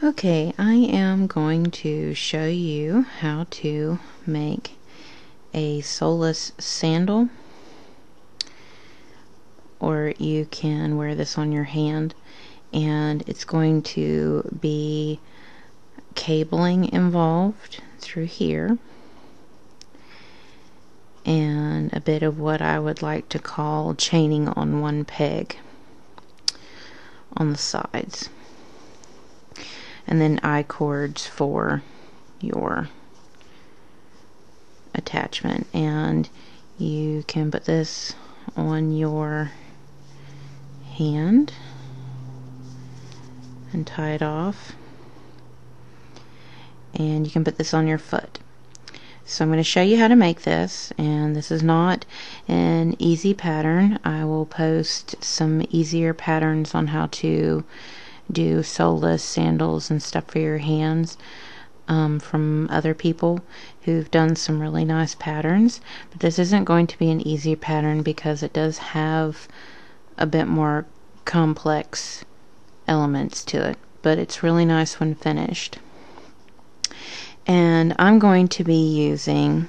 Okay, I am going to show you how to make a Soleless sandal, or you can wear this on your hand, and it's going to be cabling involved through here and a bit of what I would like to call chaining on one peg on the sides, and then I-cords for your attachment. And you can put this on your hand and tie it off, and you can put this on your foot. So I'm going to show you how to make this, and this is not an easy pattern. I will post some easier patterns on how to do soleless sandals and stuff for your hands from other people who've done some really nice patterns, but this isn't going to be an easy pattern because it does have a bit more complex elements to it, but it's really nice when finished. And I'm going to be using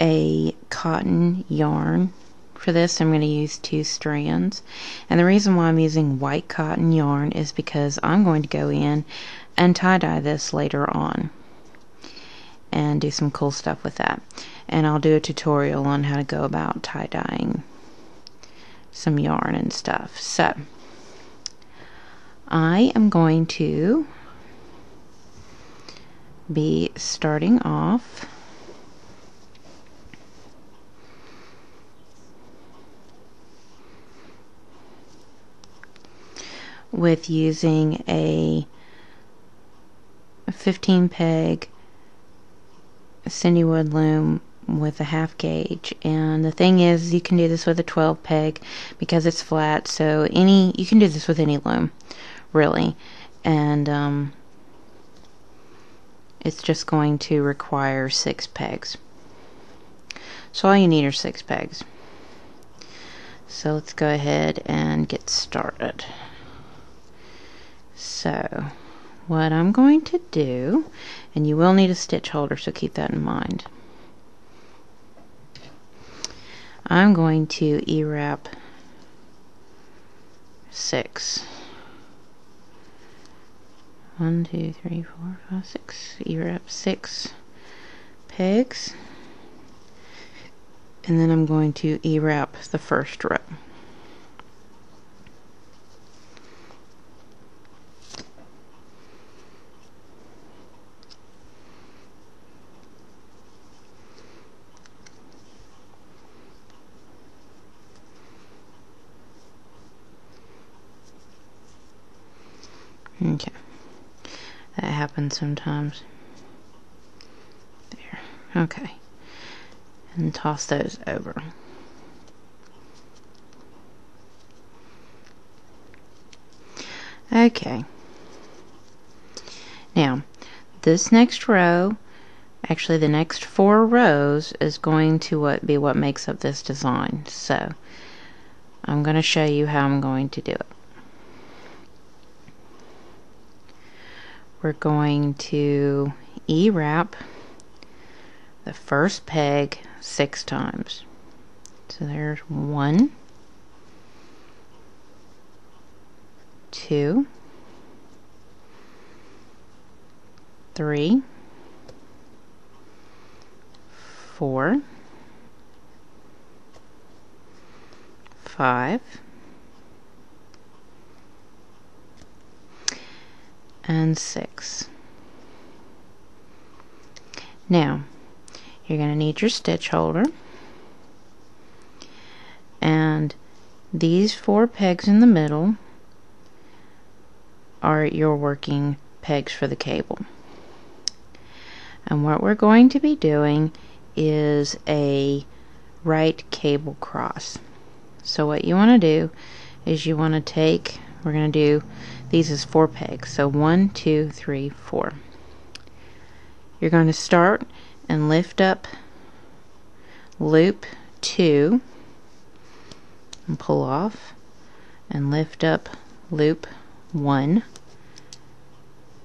a cotton yarn for this. I'm going to use 2 strands, and the reason why I'm using white cotton yarn is because I'm going to go in and tie-dye this later on and do some cool stuff with that, and I'll do a tutorial on how to go about tie-dyeing some yarn and stuff. So I am going to be starting off with using a 15 peg Cindywood loom with a 1/2 gauge. And the thing is, you can do this with a 12 peg because it's flat, so you can do this with any loom really, and it's just going to require 6 pegs. So all you need are 6 pegs. So let's go ahead and get started. So what I'm going to do, and you will need a stitch holder, so keep that in mind. I'm going to E-wrap 6. 1, 2, 3, 4, 5, 6. E-wrap 6 pegs, and then I'm going to E-wrap the first row. Okay, that happens sometimes. There, okay, and toss those over. Okay, now this next row, actually the next 4 rows, is going to be what makes up this design. So I'm going to show you how I'm going to do it. We're going to E-wrap the first peg 6 times. So there's 1, 2, 3, 4, 5, and 6. Now you're going to need your stitch holder, and these 4 pegs in the middle are your working pegs for the cable. And what we're going to be doing is a right cable cross. So what you want to do is you want to take, we're going to do these as 4 pegs, so 1, 2, 3, 4. You're going to start and lift up loop 2 and pull off, and lift up loop 1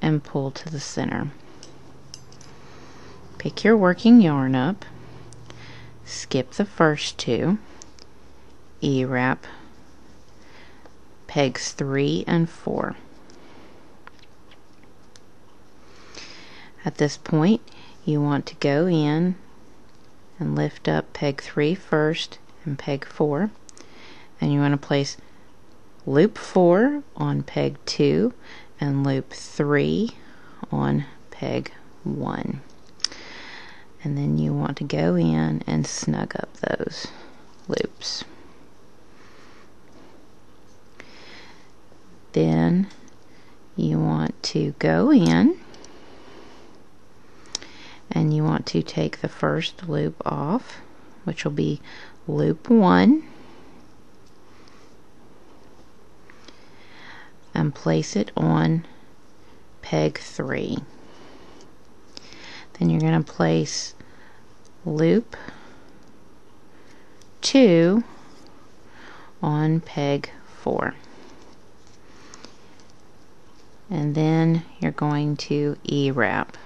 and pull to the center. Pick your working yarn up, skip the first 2, E-wrap pegs 3 and 4. At this point, you want to go in and lift up peg 3 first and peg 4, and you want to place loop 4 on peg 2 and loop 3 on peg 1. And then you want to go in and snug up those loops. Then you want to go in and you want to take the first loop off, which will be loop 1, and place it on peg 3. Then you're going to place loop 2 on peg 4. And then you're going to E-wrap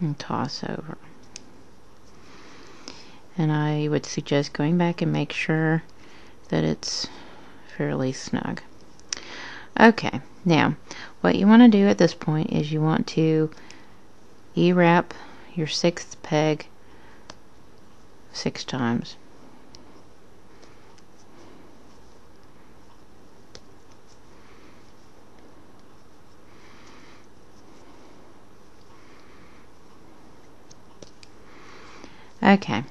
and toss over. And I would suggest going back and make sure that it's fairly snug. Okay, now what you want to do at this point is you want to E-wrap your 6th peg 6 times. Okay,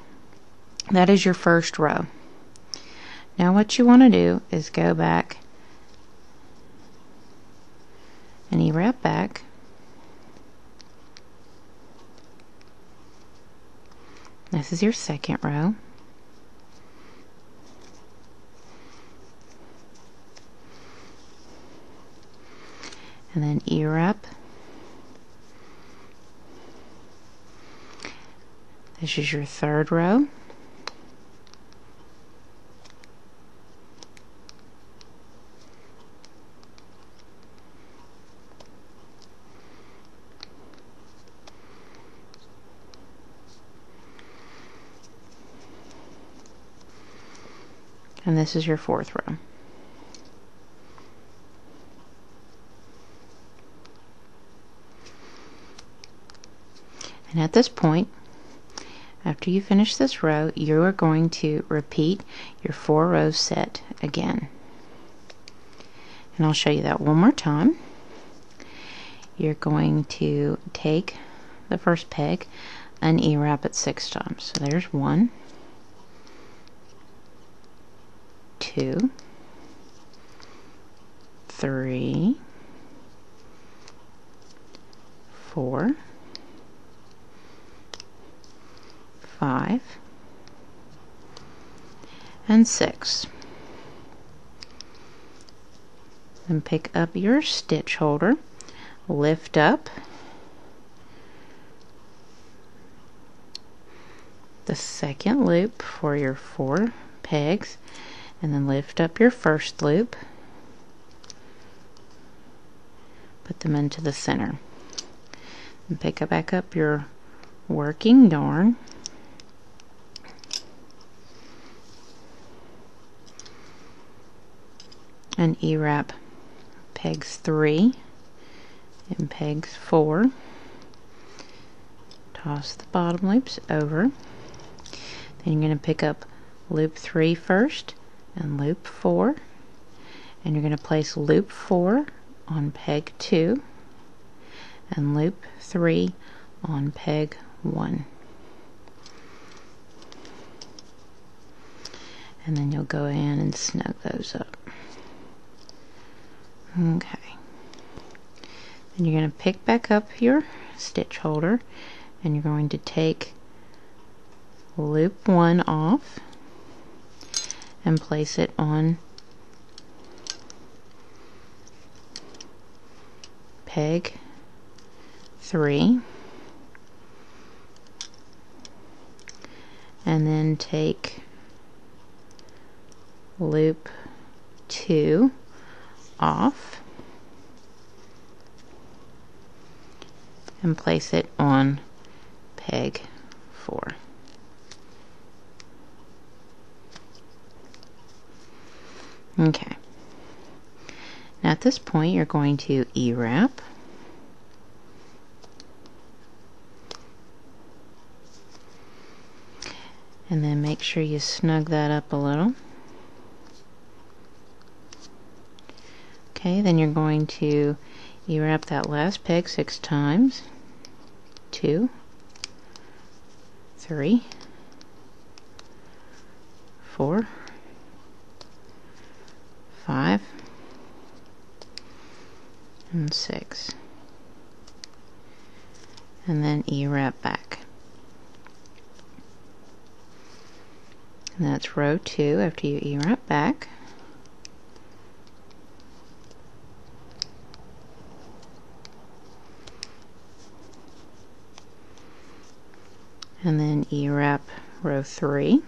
that is your first row. Now what you want to do is go back and E-wrap back, this is your second row, and then E-wrap. This is your third row. And this is your fourth row. And at this point, after you finish this row, you are going to repeat your 4 row set again. And I'll show you that one more time. You're going to take the first peg and E-wrap it 6 times. So there's 1, 2, 3, 4, 5, and 6. Then pick up your stitch holder, lift up the second loop for your 4 pegs, and then lift up your first loop, put them into the center, and pick back up your working yarn, and E-wrap pegs 3 and pegs 4. Toss the bottom loops over. Then you're going to pick up loop 3 first and loop 4, and you're going to place loop 4 on peg 2 and loop 3 on peg 1. And then you'll go in and snug those up. Okay. Then you're going to pick back up your stitch holder and you're going to take loop 1 off and place it on peg 3, and then take loop 2 off and place it on peg 4. Okay. Now at this point you're going to E-wrap. And then make sure you snug that up a little. Okay, then you're going to E-wrap that last peg 6 times. 2, 3, 4, 5, and 6. And then E-wrap back. And that's row 2 after you E-wrap back. And then E-wrap row 3.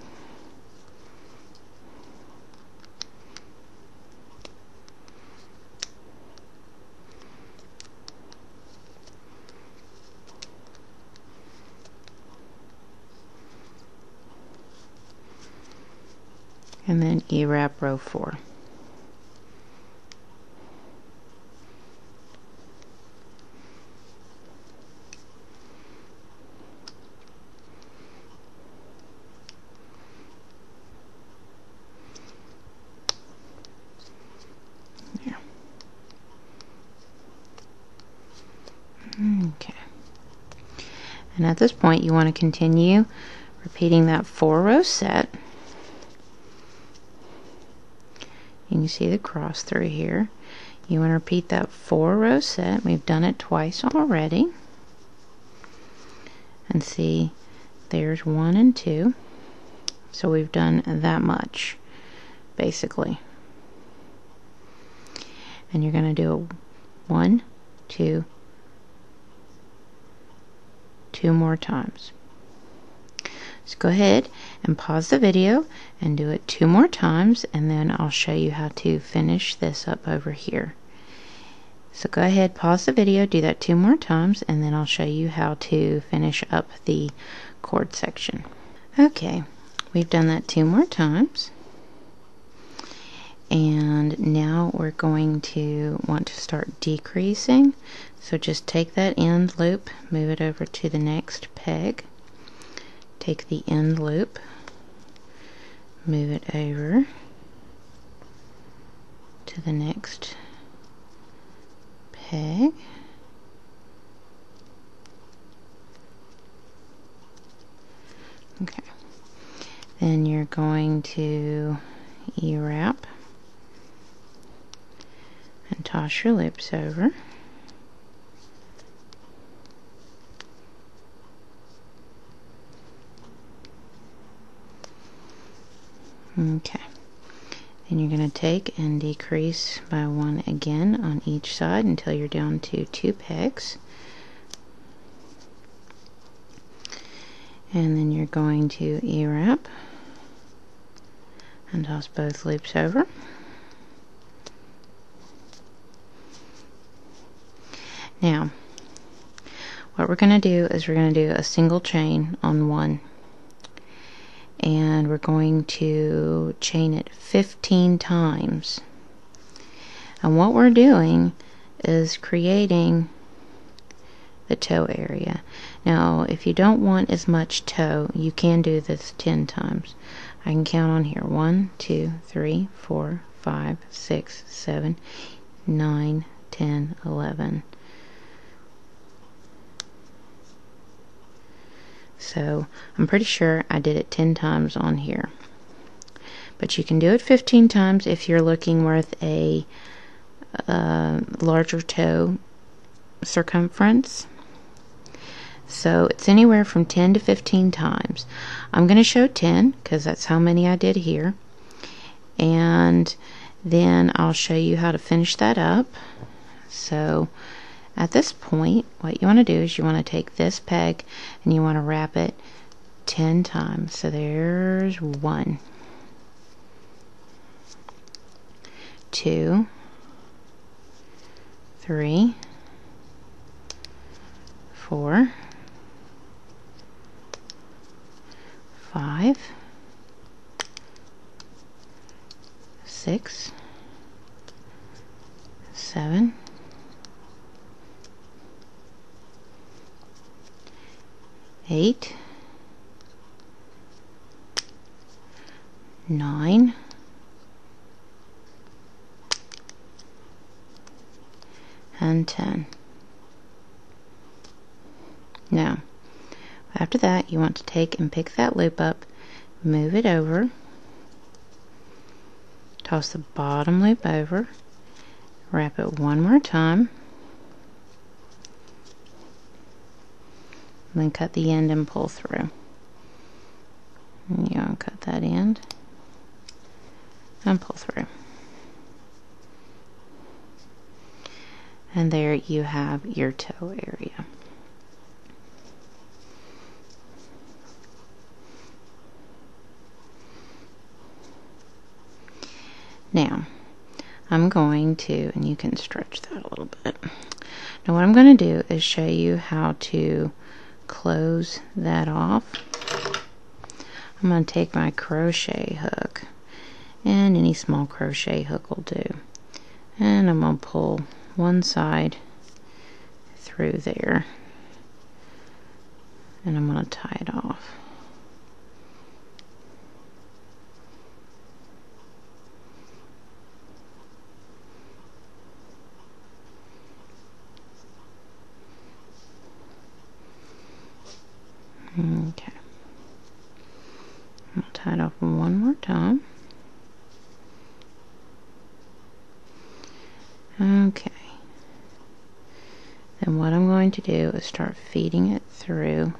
And then E-wrap row 4. There. Okay. And at this point you want to continue repeating that 4-row set. You can see the cross through here. You want to repeat that 4-row set. We've done it twice already. And see, there's 1 and 2. So we've done that much, basically. And you're going to do 1, 2, 2 more times. So go ahead and pause the video and do it 2 more times, and then I'll show you how to finish this up over here. So go ahead, pause the video, do that 2 more times, and then I'll show you how to finish up the cord section. Okay, we've done that 2 more times, and now we're going to want to start decreasing. So just take that end loop, move it over to the next peg. Take the end loop, move it over to the next peg. Okay. Then you're going to E-wrap and toss your loops over. Okay, then you're going to take and decrease by 1 again on each side until you're down to 2 pegs. And then you're going to E-wrap and toss both loops over. Now, what we're going to do is we're going to do a single chain on 1. And we're going to chain it 15 times. And what we're doing is creating the toe area. Now, if you don't want as much toe, you can do this 10 times. I can count on here. 1, 2, 3, 4, 5, 6, 7, 9, 10, 11. So I'm pretty sure I did it 10 times on here. But you can do it 15 times if you're looking with a larger toe circumference. So it's anywhere from 10 to 15 times. I'm going to show 10 because that's how many I did here. And then I'll show you how to finish that up. So at this point, what you want to do is you want to take this peg and you want to wrap it 10 times. So there's 1. 2, 3, 4, 5, 6, 7, 8, 9, and 10. Now, after that, you want to take and pick that loop up, move it over, toss the bottom loop over, wrap it one more time, and then cut the end and pull through. And you uncut that end and pull through. And there you have your toe area. Now, I'm going to, and you can stretch that a little bit. Now what I'm going to do is show you how to close that off. I'm going to take my crochet hook, and any small crochet hook will do. And I'm going to pull one side through there, and I'm going to tie it off. Okay. I'll tie it off one more time. Okay. Then what I'm going to do is start feeding it through.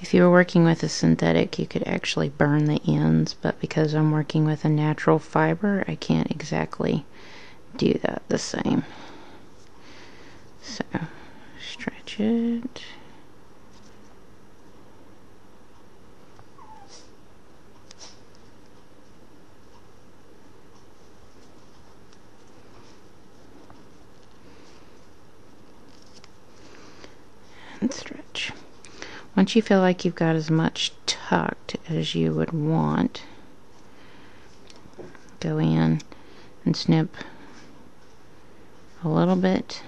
If you were working with a synthetic, you could actually burn the ends, but because I'm working with a natural fiber, I can't exactly do that the same. So, stretch it. And stretch. Once you feel like you've got as much tucked as you would want, go in and snip a little bit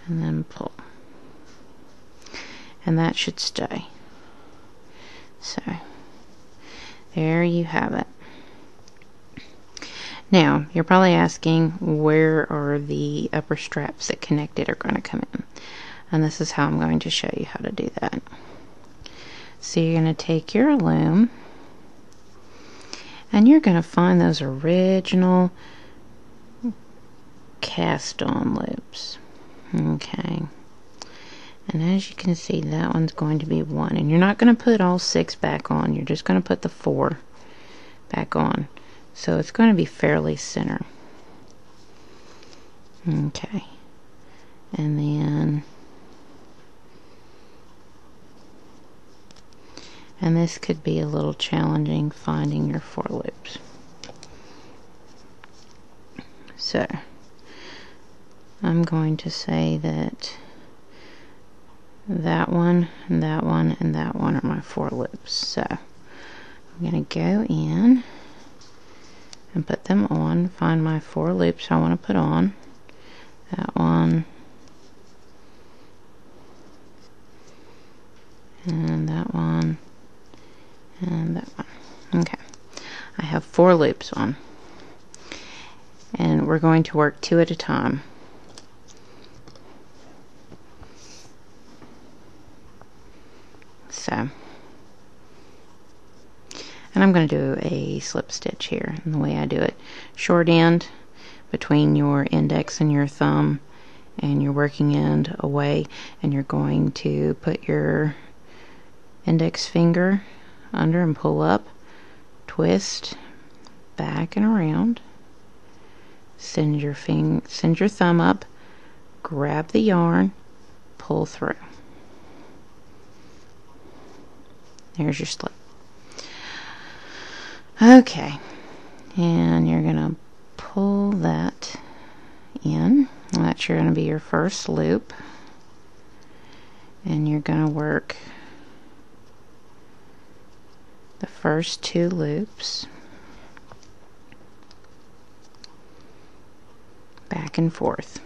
and then pull. And that should stay. So, there you have it. Now, you're probably asking where are the upper straps that connect it are going to come in. And this is how I'm going to show you how to do that. So you're going to take your loom, and you're going to find those original cast on loops. Okay. And as you can see, that one's going to be 1. And you're not going to put all 6 back on. You're just going to put the 4 back on. So it's going to be fairly center. Okay. And then, and this could be a little challenging, finding your 4 loops. So, I'm going to say that that one, and that one, and that one are my 4 loops. So, I'm going to go in and put them on, find my 4 loops I want to put on. That one, and that one, and that one. Okay, I have 4 loops on, and we're going to work 2 at a time. So, and I'm going to do a slip stitch here. And the way I do it, short end between your index and your thumb, and your working end away, and you're going to put your index finger under and pull up, twist back and around, send your thumb up, grab the yarn, pull through. There's your slip. Okay, and you're going to pull that in. That's going to be your first loop, and you're going to work the first 2 loops back and forth.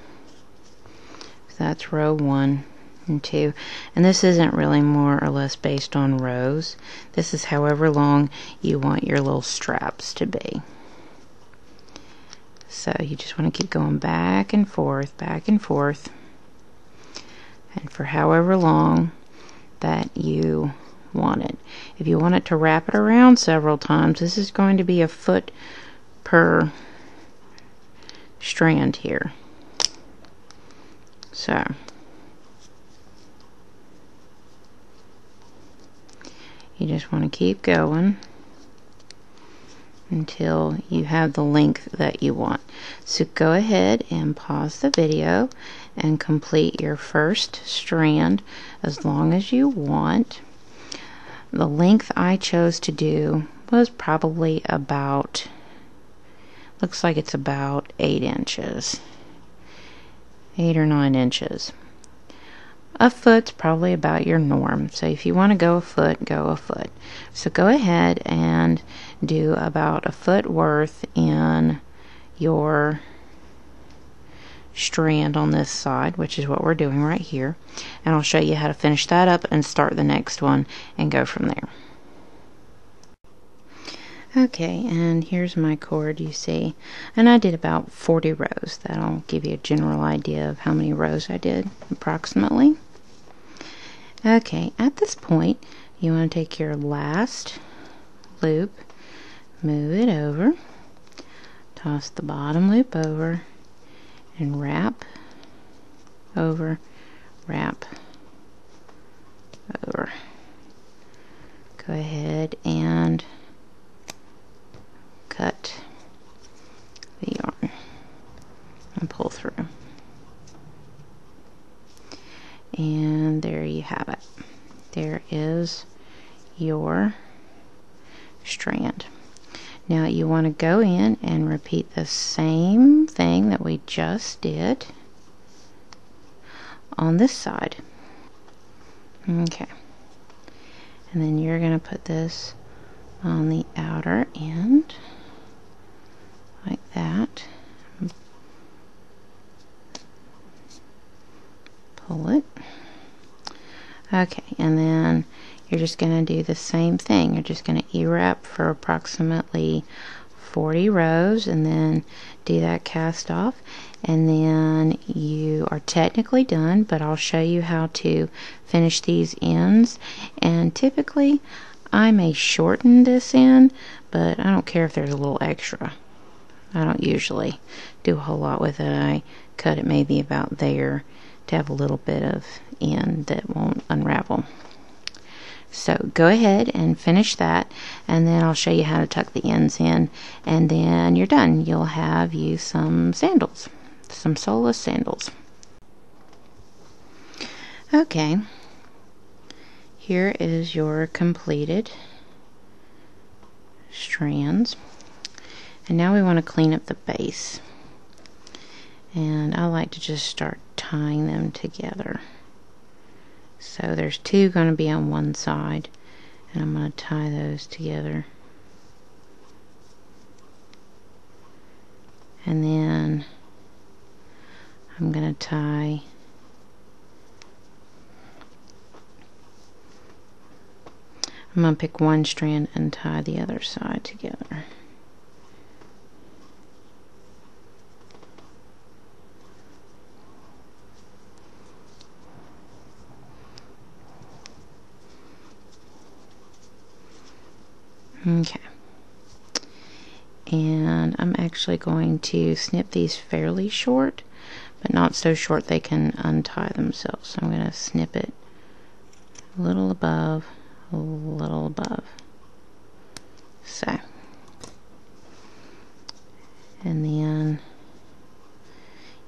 So that's row 1 and 2, and this isn't really more or less based on rows. This is however long you want your little straps to be. So you just want to keep going back and forth, and for however long that you want it. If you want it to wrap it around several times, this is going to be a foot per strand here. So you just want to keep going until you have the length that you want. So go ahead and pause the video and complete your first strand as long as you want. The length I chose to do was probably about, looks like it's about 8 inches. 8 or 9 inches. A foot's probably about your norm. So if you want to go a foot, go a foot. So go ahead and do about a foot worth in your strand on this side, which is what we're doing right here. And I'll show you how to finish that up and start the next one and go from there. Okay, and here's my cord, you see, and I did about 40 rows. That'll give you a general idea of how many rows I did approximately. Okay, at this point you want to take your last loop, move it over, toss the bottom loop over, and wrap over, wrap over. Go ahead and cut the yarn and pull through. And there you have it. There is your strand. Now you want to go in and repeat the same thing that we just did on this side. Okay. And then you're going to put this on the outer end like that. Pull it. Okay, and then you're just going to do the same thing. You're just going to E-wrap for approximately 40 rows and then do that cast off, and then you are technically done, but I'll show you how to finish these ends. And typically I may shorten this end, but I don't care if there's a little extra. I don't usually do a whole lot with it. I cut it maybe about there to have a little bit of end that won't unravel. So go ahead and finish that, and then I'll show you how to tuck the ends in, and then you're done. You'll have some sandals, some Soleless sandals. Okay, here is your completed strands, and now we want to clean up the base, and I like to just start tying them together. So there's 2 going to be on one side, and I'm going to tie those together. And then I'm going to tie I'm going to pick one strand and tie the other side together. Okay, and I'm actually going to snip these fairly short, but not so short they can untie themselves. So I'm going to snip it a little above, a little above. So, and then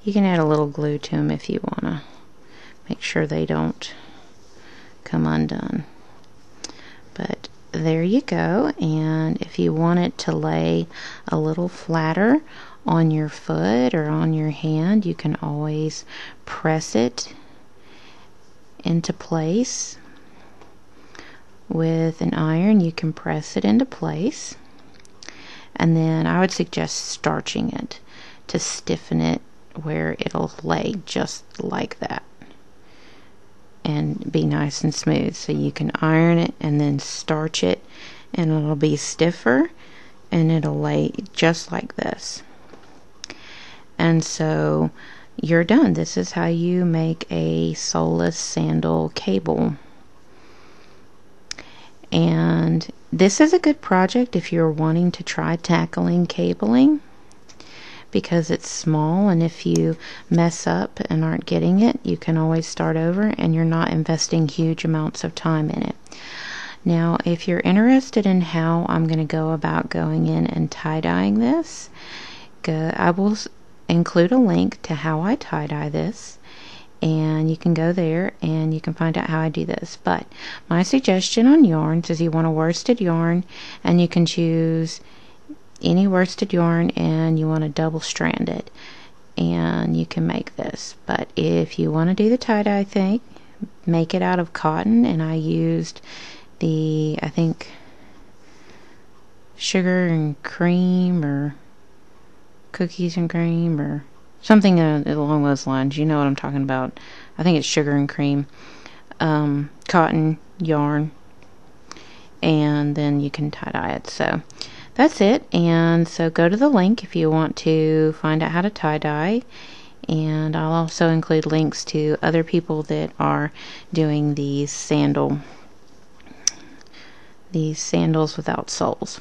you can add a little glue to them if you want to make sure they don't come undone. But there you go. And if you want it to lay a little flatter on your foot or on your hand, you can always press it into place with an iron. You can press it into place, and then I would suggest starching it to stiffen it where it'll lay just like that and be nice and smooth. So you can iron it and then starch it, and it'll be stiffer and it'll lay just like this. And so you're done. This is how you make a Soleless sandal cable. And this is a good project if you're wanting to try tackling cabling, because it's small, and if you mess up and aren't getting it, you can always start over and you're not investing huge amounts of time in it. Now, if you're interested in how I'm going to go about going in and tie-dyeing this, I will include a link to how I tie-dye this, and you can go there and you can find out how I do this. But my suggestion on yarns is you want a worsted yarn, and you can choose any worsted yarn, and you want to double strand it, and you can make this. But if you want to do the tie-dye thing, make it out of cotton, and I used the, I think, sugar and cream or cookies and cream or something along those lines. You know what I'm talking about. I think it's sugar and cream, cotton yarn, and then you can tie-dye it. So that's it. And so go to the link if you want to find out how to tie-dye, and I'll also include links to other people that are doing these sandals without soles.